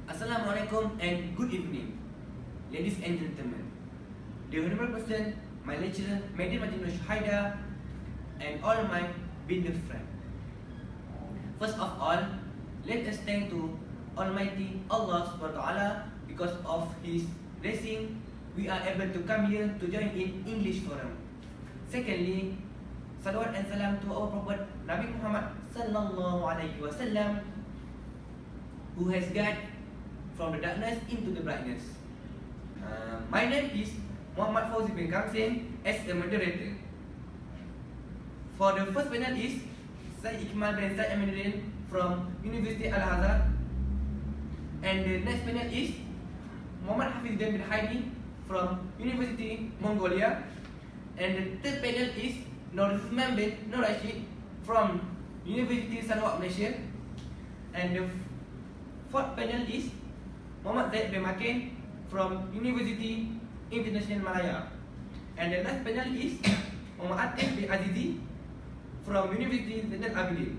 Assalamualaikum and good evening, ladies and gentlemen. The Honorable President, my lecturer, Madam Majnun Shahida, and all my beloved friends. First of all, let us thank to Almighty Allah Subhanahu wa Taala because of His blessing. We are able to come here to join in English forum. Secondly, salawat and salam to our Prophet Nabi Muhammad Sallallahu Alaihi Wasallam, who has guided from the darkness into the brightness. My name is Muhammad Fauzi bin Kamsin as the moderator. For the first panel is Syed Ikmal bin Syed Aminuddin from University Al-Azhar, and the next panel is Muhammad Hafiz bin Haidi from University Mongolia, and the third panel is Nur Uthman bin Nur Rashid from University Sarawak, Malaysia, and the fourth panel is Muhammad Zaid bin Makin from University International Malaya, and the last panel is Muhammad Atif bin Azizi from University Zainal Abidin.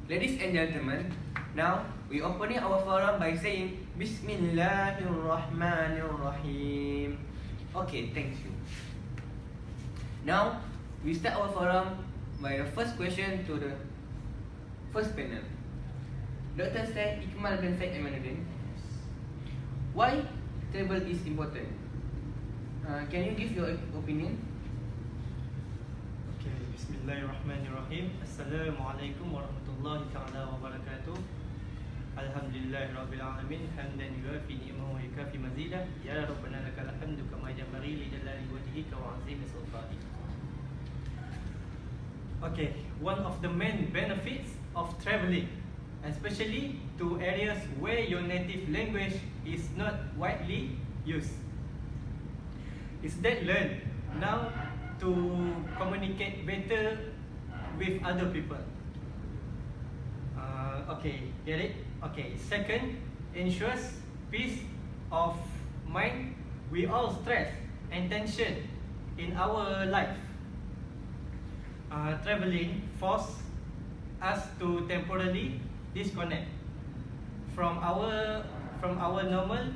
Ladies and gentlemen, now we opening our forum by saying Bismillahirrahmanirrahim. Okay, thank you. Now we start our forum by the first question to the first panel. Dr. Syed Ikmal bin Syed Aminuddin, why travel is important? Can you give your opinion? Okay, Bismillahirrahmanirrahim. Assalamualaikum warahmatullahi ta'ala wabarakatuh. Alhamdulillahi rabbil alamin. Hamdan yuafi ni'mahu wa yukafi mazidah. Ya Rabbana lakal hamdu kama yanbaghi li jalali wajhika wa 'azimi sultanik. Okay, one of the main benefits of traveling, especially to areas where your native language is not widely used, is that learn now to communicate better with other people. Okay, get it? Okay, second, ensures peace of mind. We all stress and tension in our life. Traveling force us to temporarily disconnect from our normal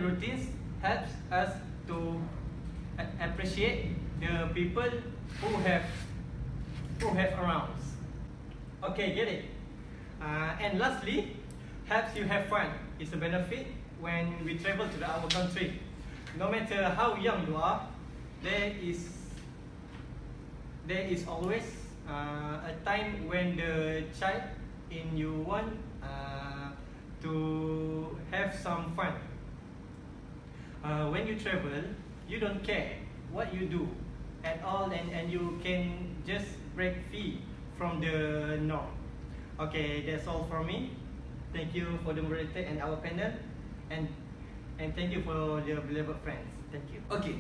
routines, helps us to appreciate the people who have around. Okay, get it? And lastly, helps you have fun. It's a benefit when we travel to our country. No matter how young you are, there is always a time when the child in you want to have some fun. When you travel, you don't care what you do at all, and you can just break free from the norm. Okay, that's all for me. Thank you for the moderator and our panel, and thank you for your beloved friends. Thank you. Okay,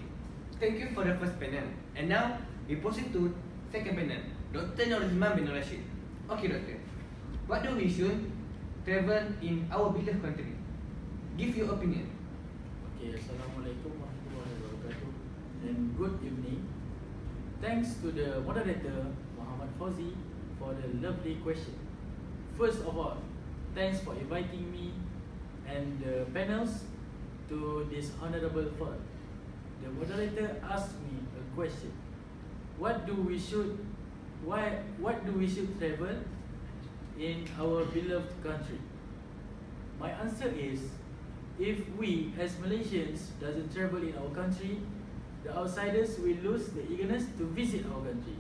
thank you for the first panel. And now we proceed to second panel, Dr. Nur Uthman bin Rashid. Okay, doctor, what do we should travel in our beloved country? Give your opinion. Okay, Assalamualaikum warahmatullahi wabarakatuh, and good evening. Thanks to the moderator Muhammad Fauzi for the lovely question. First of all, thanks for inviting me and the panels to this honorable forum. The moderator asked me a question: What do we should travel in our beloved country? My answer is, if we as Malaysians doesn't travel in our country, the outsiders will lose the eagerness to visit our country.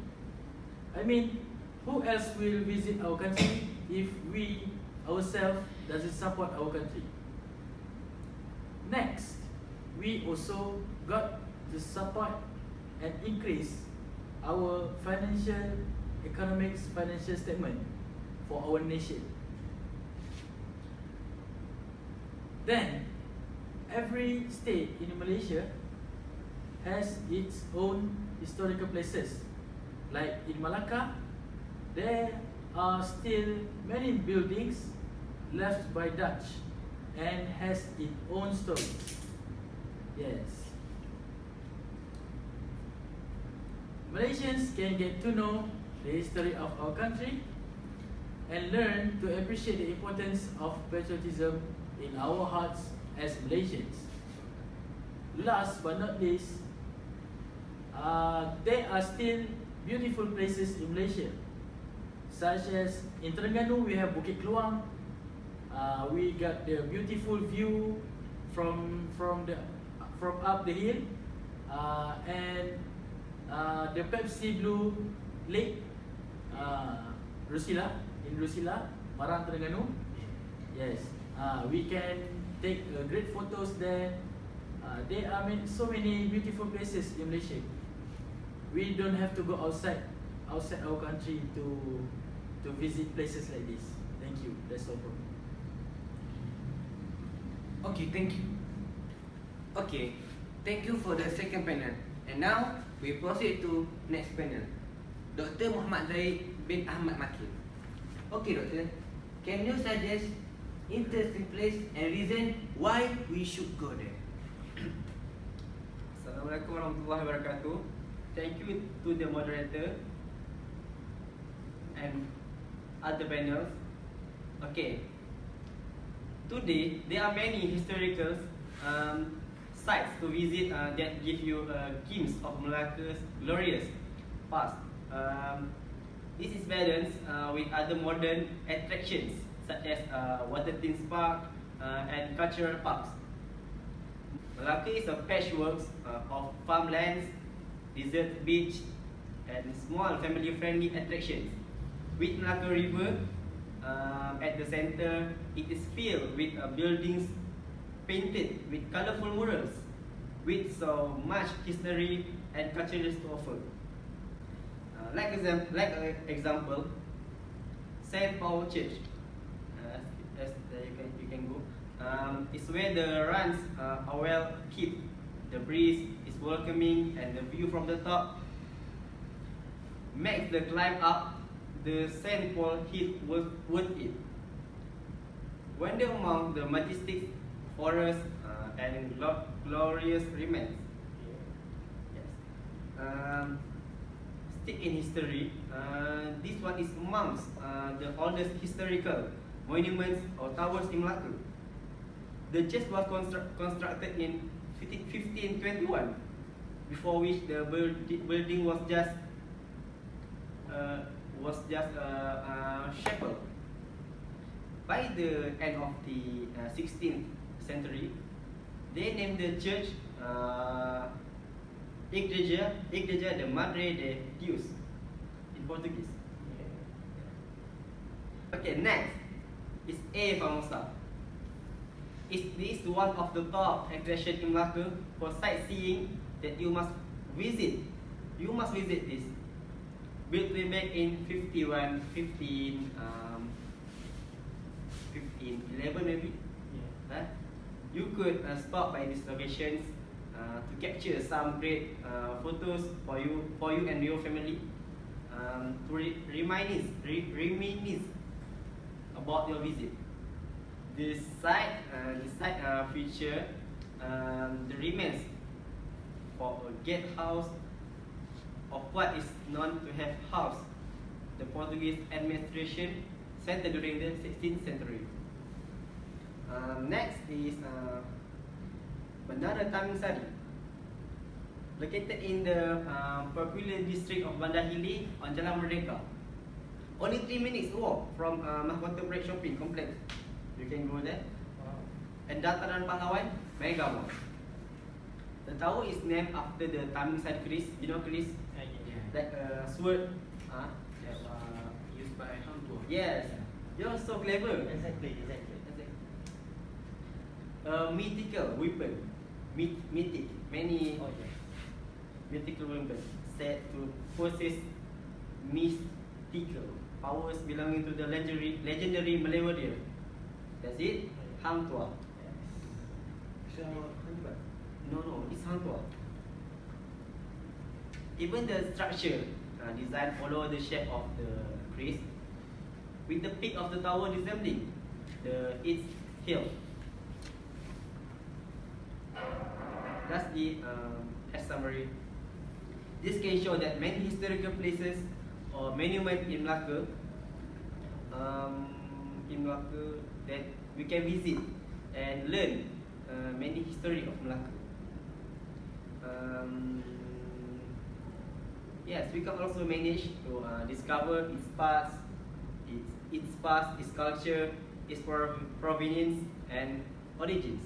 I mean, who else will visit our country if we ourselves doesn't support our country? Next, we also got to support and increase our financial statement for our nation. Then, every state in Malaysia has its own historical places. Like in Malacca, there are still many buildings left by Dutch and has its own story. Yes. Malaysians can get to know the history of our country and learn to appreciate the importance of patriotism in our hearts as Malaysians. Last but not least, there are still beautiful places in Malaysia, such as in Terengganu we have Bukit Keluang. We got the beautiful view from up the hill, and the Pepsi Blue Lake, Rusila, in Rusila, Marang, Terengganu. Yes, we can take great photos there. There are so many beautiful places in Malaysia. We don't have to go outside our country to visit places like this. Thank you. That's all from me. Okay, thank you. Okay, thank you for the second panel. And now we proceed to next panel. Dr. Muhammad Zaid bin Ahmad Makil. Okay, Doctor, can you suggest interesting place and reason why we should go there? Assalamualaikum warahmatullahi wabarakatuh. Thank you to the moderator and other panels. Okay. Today there are many historical sites to visit that give you a glimpse of Malacca's glorious past. This is balanced with other modern attractions such as water theme park and cultural parks. Malacca is a patchwork of farmlands, desert beach, and small family-friendly attractions. With Malacca River at the center, it is filled with buildings painted with colorful murals, with so much history and culture to offer. Like example, Saint Paul Church, as you can go. It's where the runs are well kept. The breeze is welcoming, and the view from the top makes the climb up the Saint Paul Hill worth it. Wander among the majestic forest and glorious remains. Yes. Stick in history. This one is amongst the oldest historical monuments or towers in Malacca. The church was constructed in 1521, before which the building was just a chapel. By the end of the 16th century, they named the church Igreja de Madre de Deus in Portuguese. Okay, next is A Famosa. This is one of the top attractions in Malacca for sightseeing that you must visit. You must visit this. Built way back in 1511 maybe. Yeah. You could stop by these locations to capture some great photos for you and your family, to reminisce about your visit. This site feature the remains for a gatehouse of what is known to have housed the Portuguese administration center during the 16th century. Next is Bandara Taman Sari, located in the popular district of Bandar Hili on Jalan Merdeka. Only 3 minutes walk from Mahkota Break Shopping Complex. You can go there. And Dataran Pahlawan, Mega Mall. The tower is named after the Taman Sari Keris. You know Keris? Like a sword Used by Hang Tuah. Yes, you're so clever. Exactly. Mythical weapon, mythic, many mythical weapons said to possess mystical powers belonging to the legendary Malay warrior. That's it, Hang Tuah. No, it's Hang Tuah. Even the structure design follow the shape of the Keris, with the peak of the tower resembling its hill. Lastly, as summary, this can show that many historical places or monuments in Malacca in Malacca that we can visit and learn many history of Malacca. Yes, we can also manage to discover its past, its culture, its provenance and origins.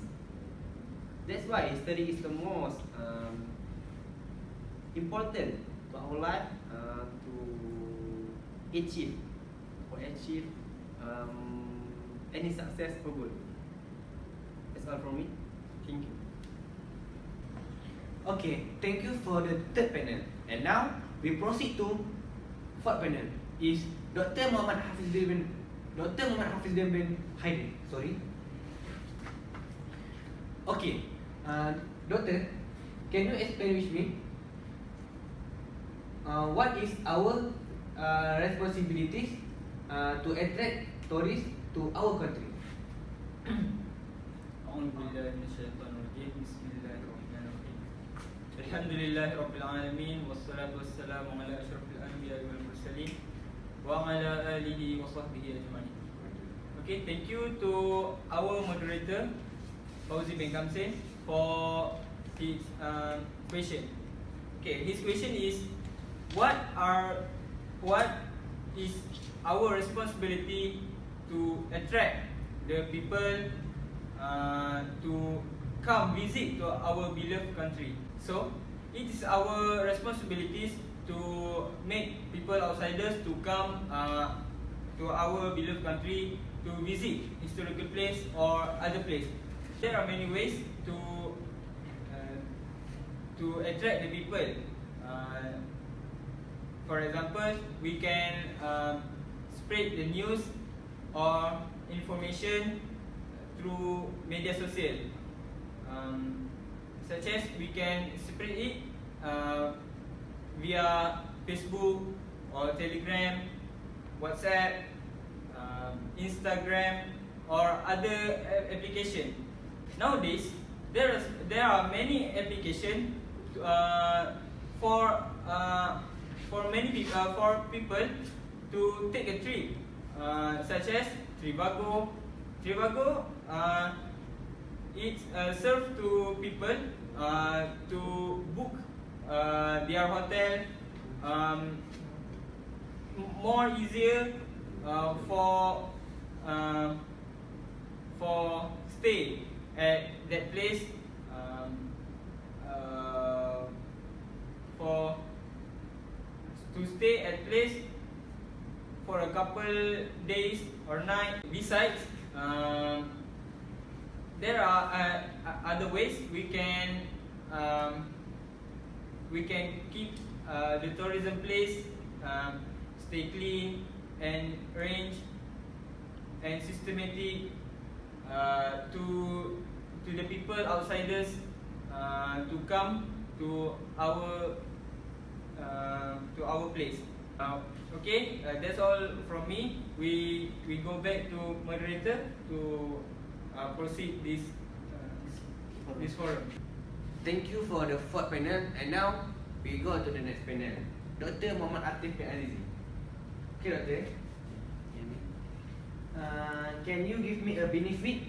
That's why history is the most important to our life to achieve any success or good. That's all from me. Thank you. Okay, thank you for the third panel. And now we proceed to fourth panel. Is Dr. Muhammad Hafiz bin Haidar. Sorry. Okay, Doctor, can you explain with me what is our responsibilities to attract tourists to our country? أعوذ بالله من الشيطان الرجيم بسم الله الرحمن الرحيم الحمد لله رب العالمين والصلاة والسلام على أشرف الأنبياء والمرسلين وعلى آله وصحبه أجمعين. Okay, thank you to our moderator Fauzi bin Kamsin for his question. Okay, his question is what is our responsibility to attract the people to come visit to our beloved country. So it is our responsibilities to make people outsiders to come to our beloved country to visit historical place or other place. There are many ways to attract the people. For example, we can spread the news or information through media social, such as we can spread it via Facebook or Telegram, WhatsApp, Instagram or other application. Nowadays, there are many applications for people to take a trip, such as Trivago. Trivago it serves to people to book their hotel more easier for stay at that place, for to stay at place for a couple days or night. Besides, there are other ways we can keep the tourism place stay clean and arrange and systematic to the people outsiders to come to our place. Okay, that's all from me. We go back to moderator to proceed this forum. Thank you for the fourth panel. And now we go to the next panel. Dr. Muhammad Atif bin Azizi. Okay, Doctor. Can you give me a benefit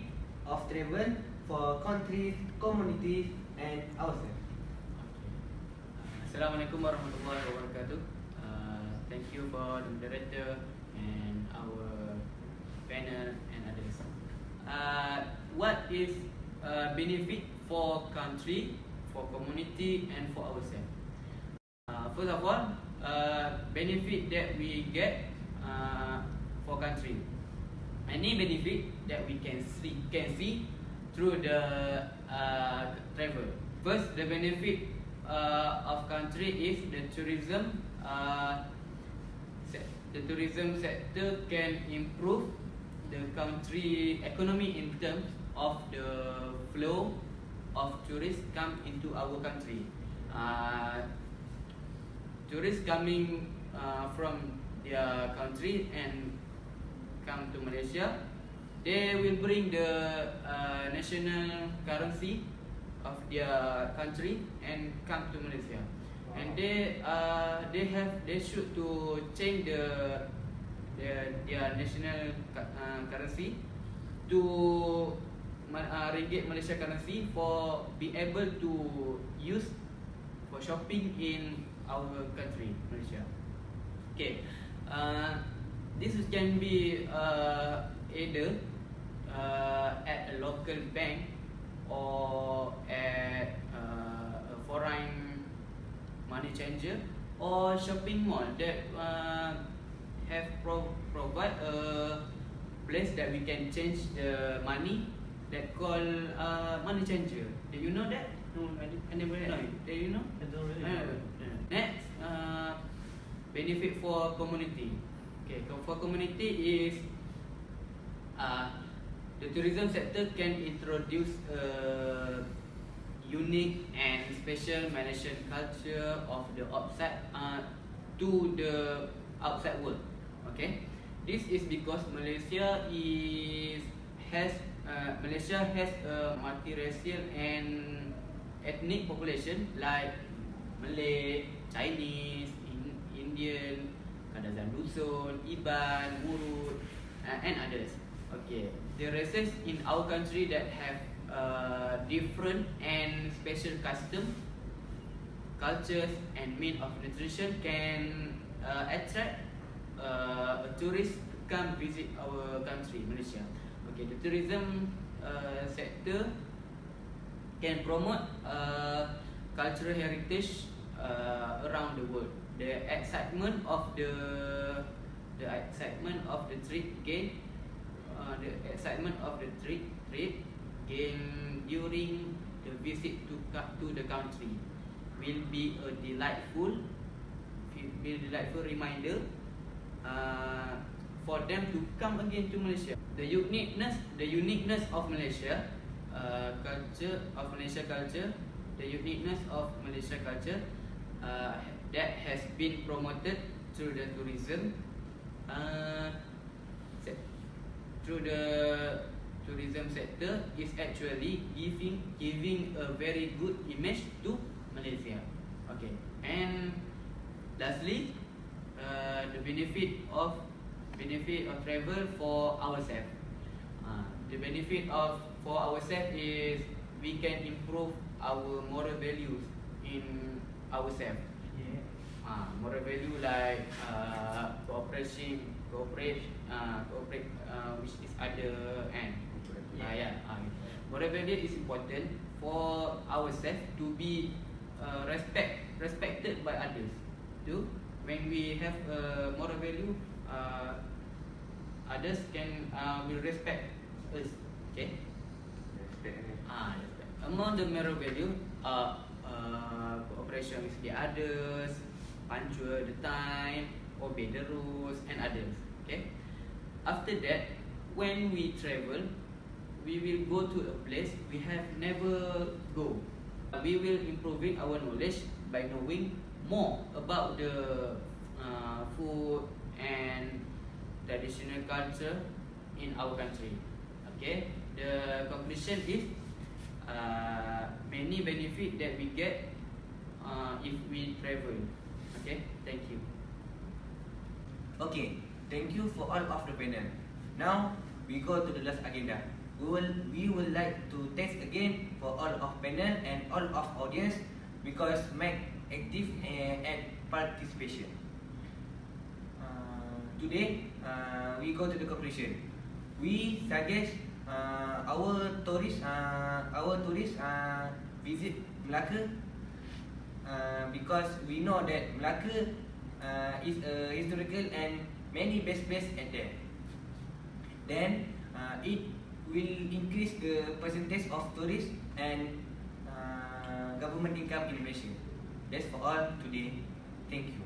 of travel for countries, communities, and ourselves? Assalamualaikum warahmatullahi wabarakatuh. Thank you for the moderator and our panel and others. What is benefit for country, for community, and for ourselves? First of all, benefit that we get for country. Any benefit that we can see through the travel. First, the benefit of country is the tourism. The tourism sector can improve the country economy in terms of the flow of tourists come into our country. Tourists coming from their country and come to Malaysia, they will bring the national currency of their country and come to Malaysia. And they should to change their national currency to ringgit Malaysia currency for be able to use for shopping in our country, Malaysia. Okay, this can be either at a local bank or at a foreign money changer or shopping mall that have provide a place that we can change the money that call money changer. Do you know that? No, I never know it. Do you know? I don't really know. Next, benefit for community. Okay, for community is the tourism sector can introduce a unique and special Malaysian culture of the outside to the outside world. Okay, this is because Malaysia has a multiracial and ethnic population like Malay, Chinese, Indian, Kadazan Dusun, Iban, Murut, and others. Okay, the races in our country that have different and special custom, cultures, and mean of nutrition can attract tourists to come visit our country, Malaysia. Okay, the tourism sector can promote cultural heritage around the world. The excitement of the trip gain during the visit to the country will be a delightful reminder for them to come again to Malaysia. The uniqueness of Malaysia culture, that has been promoted through the tourism sector is actually giving a very good image to Malaysia. Okay, and lastly, the benefit of travel for ourselves. The benefit for ourselves is we can improve our moral values in ourselves. Moral value like cooperate which is other and moral value is important for ourselves to be respected by others. Too, when we have moral value, others will respect us. Okay. Respect. Among the moral value cooperation with the others, punctual the time, obey the rules, and others. Okay. After that, when we travel, we will go to a place we have never go. We will improving our knowledge by knowing more about the food and traditional culture in our country. Okay. The conclusion is many benefit that we get if we travel. Okay, thank you. Okay, thank you for all of the panel. Now we go to the last agenda. We will like to thanks again for all of panel and all of audience because make active and participation. Today we go to the conclusion. We suggest our tourists visit Melaka because we know that Melaka is a historical and many best place at there. Then it will increase the percentage of tourists and government income in Malaysia. That's for all today. Thank you.